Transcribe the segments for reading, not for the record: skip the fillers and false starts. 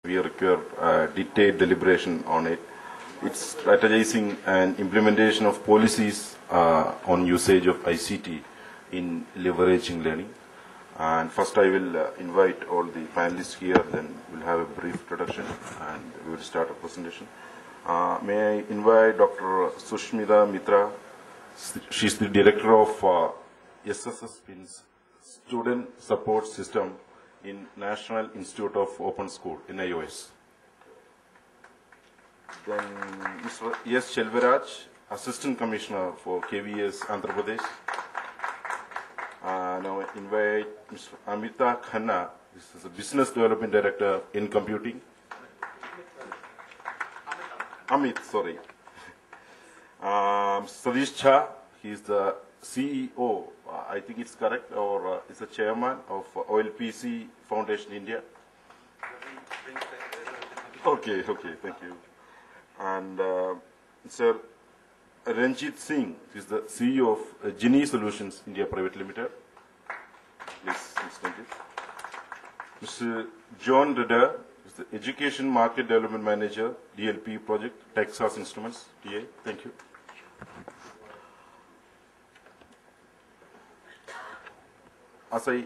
We require detailed deliberation on it. It's strategizing and implementation of policies on usage of ICT in leveraging learning. And first I will invite all the panelists here, then we'll have a brief introduction and we will start a presentation. May I invite Dr. Sushmita Mitra. She's the director of SSS Pins Student Support System in National Institute of Open School in iOS. Then Mr. S. Shelvaraj, Assistant Commissioner for KVS Andhra Pradesh. Now I invite Mr. Amita Khanna. This is a Business Development Director in Computing. Amit, sorry. Sadish Jha, he is the CEO, I think it's correct, or is the chairman of OLPC Foundation India. Okay, thank you. And Sir Ranjit Singh is the CEO of Genie Solutions India Private Limited. Please, Mr. Ranjit. Mr. John Redder is the Education Market Development Manager, DLP Project, Texas Instruments, TA. Thank you. As I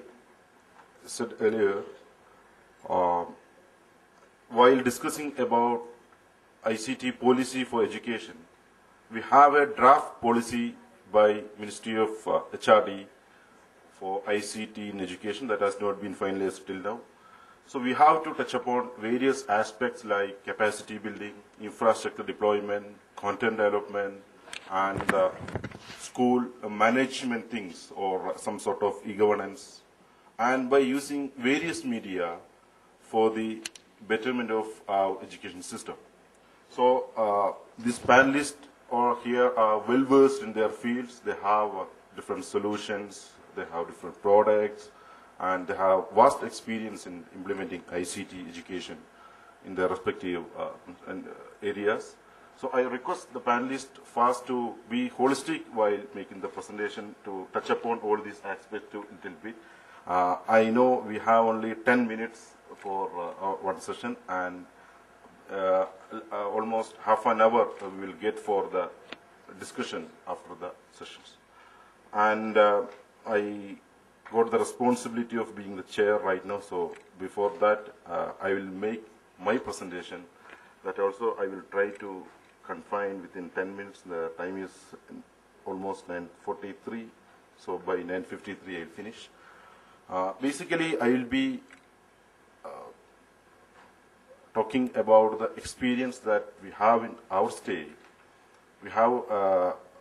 said earlier, while discussing about ICT policy for education, we have a draft policy by Ministry of HRD for ICT in education that has not been finalized till now. So we have to touch upon various aspects like capacity building, infrastructure deployment, content development, and school management things or some sort of e-governance, and by using various media for the betterment of our education system. So these panelists are here are well versed in their fields. They have different solutions, they have different products, and they have vast experience in implementing ICT education in their respective areas. So I request the panelists first to be holistic while making the presentation, to touch upon all these aspects a little bit. I know we have only 10 minutes for our one session, and almost half an hour we will get for the discussion after the sessions. And I got the responsibility of being the chair right now, so before that I will make my presentation. That also I will try to confine within 10 minutes. The time is almost 9:43, so by 9:53 I'll finish. Basically, I will be talking about the experience that we have in our state. We have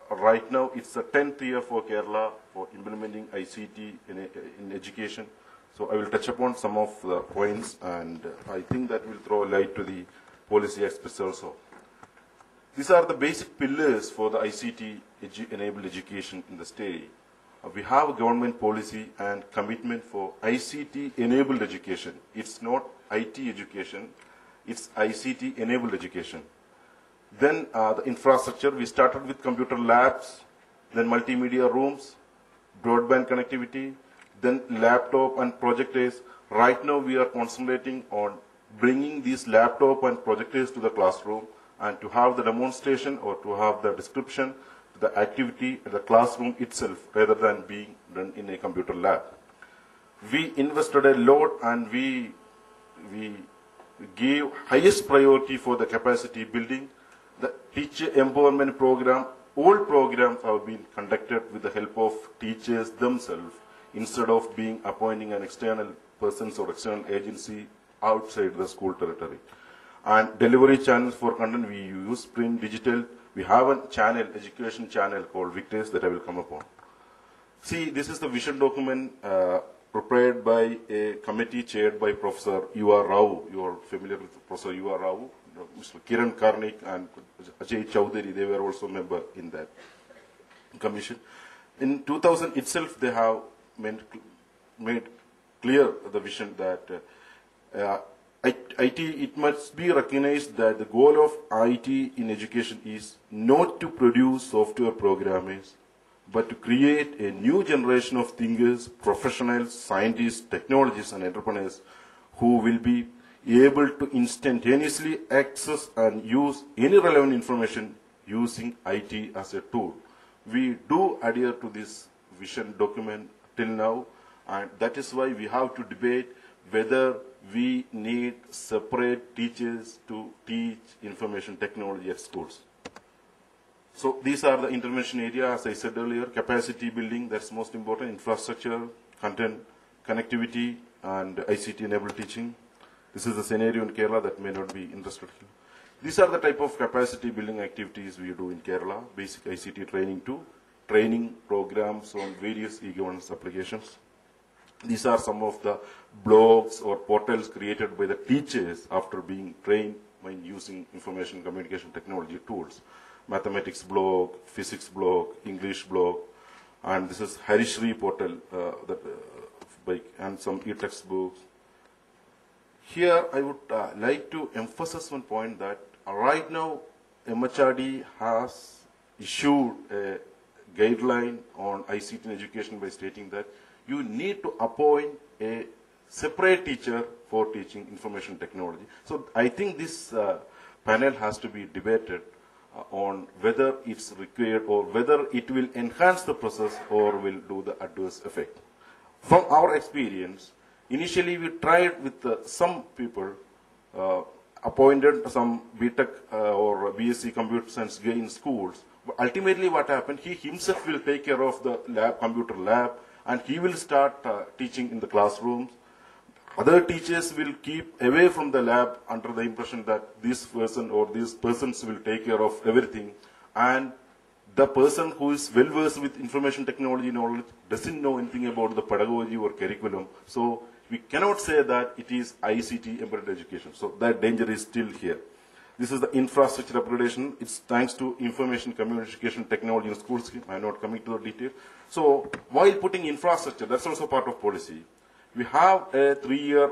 right now, it's the 10th year for Kerala for implementing ICT in education. So I will touch upon some of the points, and I think that will throw light to the policy aspects also. These are the basic pillars for the ICT enabled education in the state. We have a government policy and commitment for ICT enabled education. It's not IT education, it's ICT enabled education. Then the infrastructure, we started with computer labs, then multimedia rooms, broadband connectivity, then laptop and projectors. Right now we are concentrating on bringing these laptop and projectors to the classroom, and to have the demonstration or to have the description, the activity at the classroom itself rather than being done in a computer lab. We invested a lot, and we gave highest priority for the capacity building. The teacher empowerment program, all programs have been conducted with the help of teachers themselves, instead of being appointing an external persons or external agency outside the school territory. And delivery channels for content, we use print, digital. We have a channel, education channel called Victors that I will come upon. See, this is the vision document prepared by a committee chaired by Professor U.R. Rao. You are familiar with Professor U.R. Rao, Mr. Kiran Karnik and Ajay Chowdhury. They were also member in that commission. In 2000 itself, they have made clear the vision that IT, it must be recognized that the goal of IT in education is not to produce software programmers, but to create a new generation of thinkers, professionals, scientists, technologists, and entrepreneurs who will be able to instantaneously access and use any relevant information using IT as a tool. We do adhere to this vision document till now, and that is why we have to debate whether we need separate teachers to teach information technology at schools. So these are the intervention areas, as I said earlier: capacity building, that's most important, infrastructure, content, connectivity, and ICT-enabled teaching. This is the scenario in Kerala that may not be interested in. These are the type of capacity building activities we do in Kerala: basic ICT training to training programs on various e-governance applications. These are some of the blogs or portals created by the teachers after being trained when using information communication technology tools. Mathematics blog, physics blog, English blog, and this is Harishri portal and some e-text books. Here I would like to emphasize one point that right now MHRD has issued a guideline on ICT in education by stating that you need to appoint a separate teacher for teaching information technology. So I think this panel has to be debated on whether it's required or whether it will enhance the process or will do the adverse effect. From our experience, initially we tried with some people, appointed some BTech or BSc computer science guy in schools. But ultimately what happened, he himself will take care of the lab, computer lab, and he will start teaching in the classrooms. Other teachers will keep away from the lab under the impression that this person or these persons will take care of everything. And the person who is well versed with information technology knowledge doesn't know anything about the pedagogy or curriculum. So we cannot say that it is ICT embedded education. So that danger is still here. This is the infrastructure upgradation. It's thanks to information communication technology in school scheme. I'm not coming to the detail. So while putting infrastructure, that's also part of policy. We have a 3-year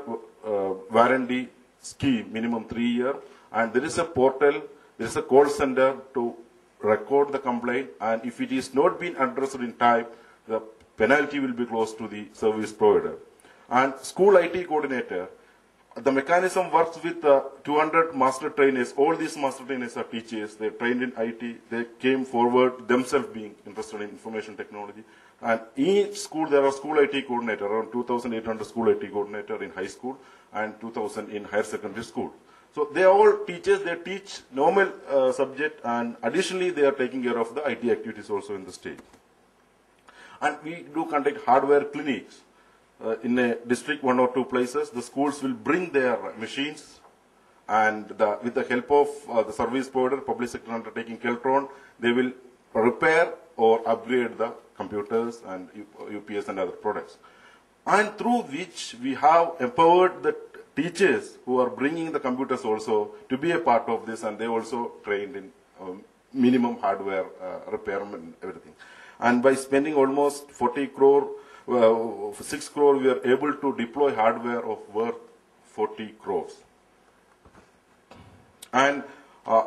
warranty scheme, minimum 3 year, and there is a portal, there is a call center to record the complaint, and if it is not being addressed in time, the penalty will be close to the service provider. And school IT coordinator, the mechanism works with 200 master trainers. All these master trainers are teachers. They're trained in IT. They came forward themselves being interested in information technology. And each school, there are school IT coordinator, around 2,800 school IT coordinator in high school and 2,000 in higher secondary school. So they are all teachers. They teach normal subject, and additionally they are taking care of the IT activities also in the state. And we do conduct hardware clinics. In a district, 1 or 2 places, the schools will bring their machines, and with the help of the service provider, public sector undertaking Keltron, they will repair or upgrade the computers and UPS and other products. And through which we have empowered the teachers who are bringing the computers also to be a part of this, and they also trained in minimum hardware repairment and everything. And by spending almost 40 crore, 6 crore, we are able to deploy hardware of worth 40 crores. And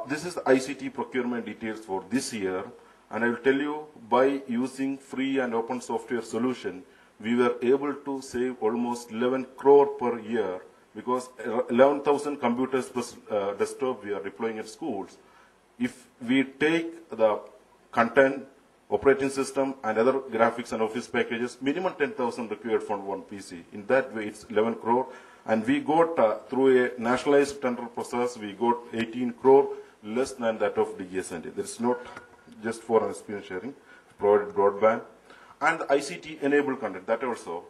this is the ICT procurement details for this year. And I will tell you, by using free and open software solution, we were able to save almost 11 crore per year, because 11,000 computers plus desktop we are deploying at schools. If we take the content, operating system, and other graphics and office packages, minimum 10,000 required for one PC. In that way, it's 11 crore. And we got, through a nationalized tender process, we got 18 crore, less than that of DGSND. There is not just for an experience sharing, provided broadband. And the ICT enabled content, that also.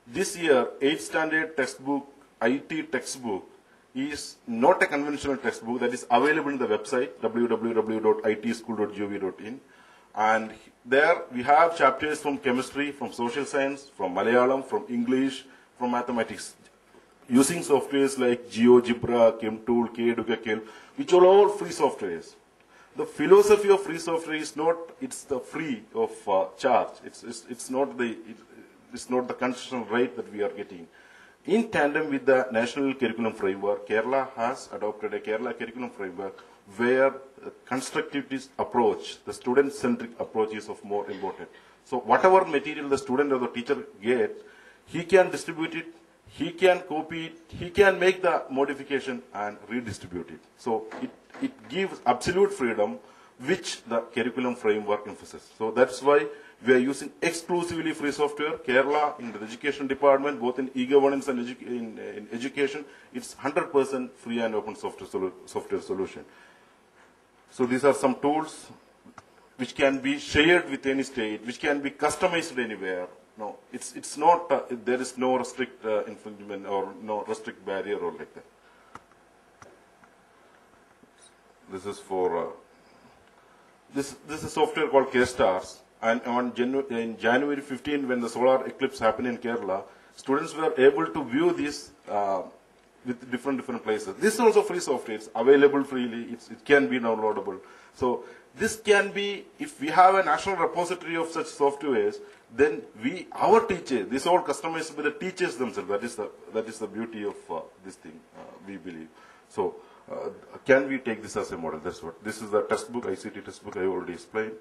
This year, 8th standard textbook, IT textbook, is not a conventional textbook that is available in the website, www.itschool.gov.in. And there we have chapters from chemistry, from social science, from Malayalam, from English, from mathematics, using softwares like GeoGebra, ChemTool, KEducaKel, which are all free softwares. The philosophy of free software is not, it's the free of charge. It's not the concession rate that we are getting. In tandem with the National Curriculum Framework, Kerala has adopted a Kerala Curriculum Framework where the constructivist approach, the student-centric approach is of more important. So whatever material the student or the teacher gets, he can distribute it, he can copy it, he can make the modification and redistribute it. So it gives absolute freedom, which the curriculum framework emphasizes. So that's why we are using exclusively free software. Kerala, in the education department, both in e-governance and in education, it's 100% free and open software solution. So these are some tools which can be shared with any state, which can be customized anywhere. No, it's not, there is no restrict infringement or no restrict barrier or like that. This is for, this is software called K-Stars. And in January 15, when the solar eclipse happened in Kerala, students were able to view this with different places. This is also free software. It's available freely. It can be downloadable. So this can be, if we have a national repository of such softwares, then our teachers, this is all customized by the teachers themselves. That is the beauty of this thing, we believe. So can we take this as a model? That's what. This is the textbook, ICT textbook I already explained,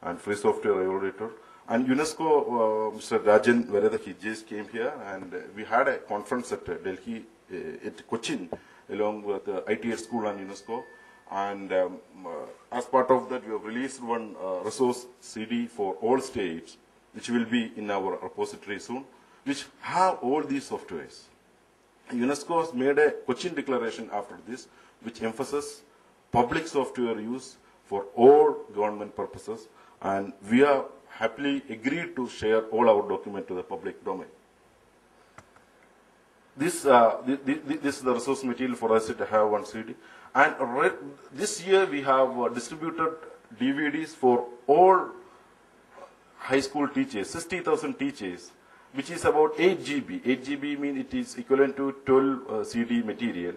and free software I already told. And UNESCO, Mr. Rajan Vareda, he just came here, and we had a conference at Delhi, at Cochin, along with the ITS school and UNESCO. And as part of that, we have released one resource CD for all states, which will be in our repository soon, which have all these softwares. UNESCO has made a Cochin declaration after this, which emphasizes public software use for all government purposes, and we have happily agreed to share all our documents to the public domain. This is the resource material for us to have one CD. And this year we have distributed DVDs for all high school teachers, 60,000 teachers, which is about 8 GB. 8 GB means it is equivalent to 12 CD material,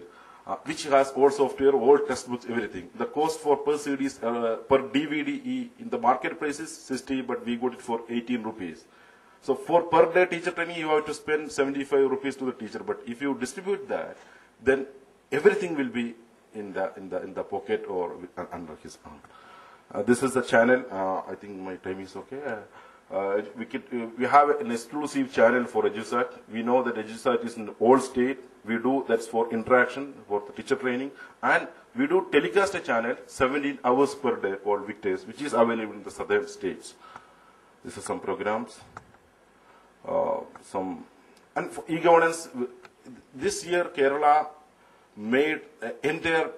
which has all software, all textbooks, everything. The cost for per CD is, per DVD in the marketplace is 60, but we got it for 18 rupees. So for per day teacher training, you have to spend 75 rupees to the teacher. But if you distribute that, then everything will be in the pocket or under his arm. This is the channel. I think my time is okay. We have an exclusive channel for EduSat. We know that EduSat is in all state. We do that's for interaction, for the teacher training, and we do telecast a channel 17 hours per day called Victors, which is available in the southern states. This is some programs. And for e-governance, this year Kerala made entire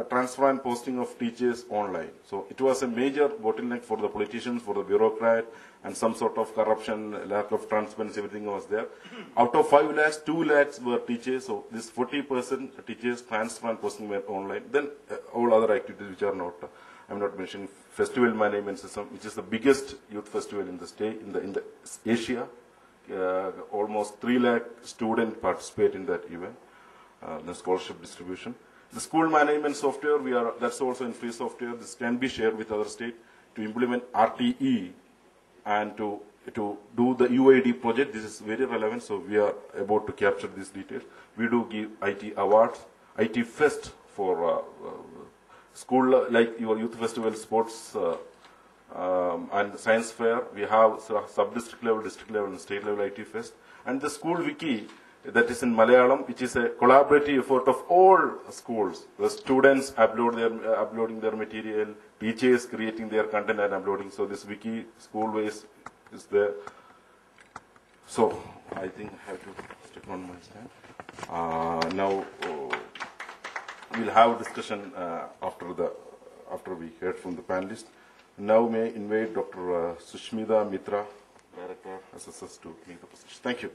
transfer and posting of teachers online. So it was a major bottleneck for the politicians, for the bureaucrat, and some sort of corruption, lack of transparency, everything was there. Out of 5 lakhs, 2 lakhs were teachers. So this 40% teachers transfer and posting were online. Then all other activities which are not, I'm not mentioning festival management system, which is the biggest youth festival in the state, in the Asia. Almost 3 lakh students participate in that event. The scholarship distribution. The school management software, that's also in free software. This can be shared with other states to implement RTE and to do the UID project. This is very relevant, so we are about to capture these details. We do give IT awards, IT Fest for school, like your youth festival, sports, and science fair. We have sub-district level, district level, and state level IT Fest. And the school wiki, that is in Malayalam, which is a collaborative effort of all schools. The students uploading their material, teachers creating their content and uploading. So this wiki, school-wise, is there. So I think I have to stick on my stand. Now we'll have a discussion after we heard from the panelists. Now may I invite Dr. Sushmita Mitra, Director, SSS, to make the presentation. Thank you.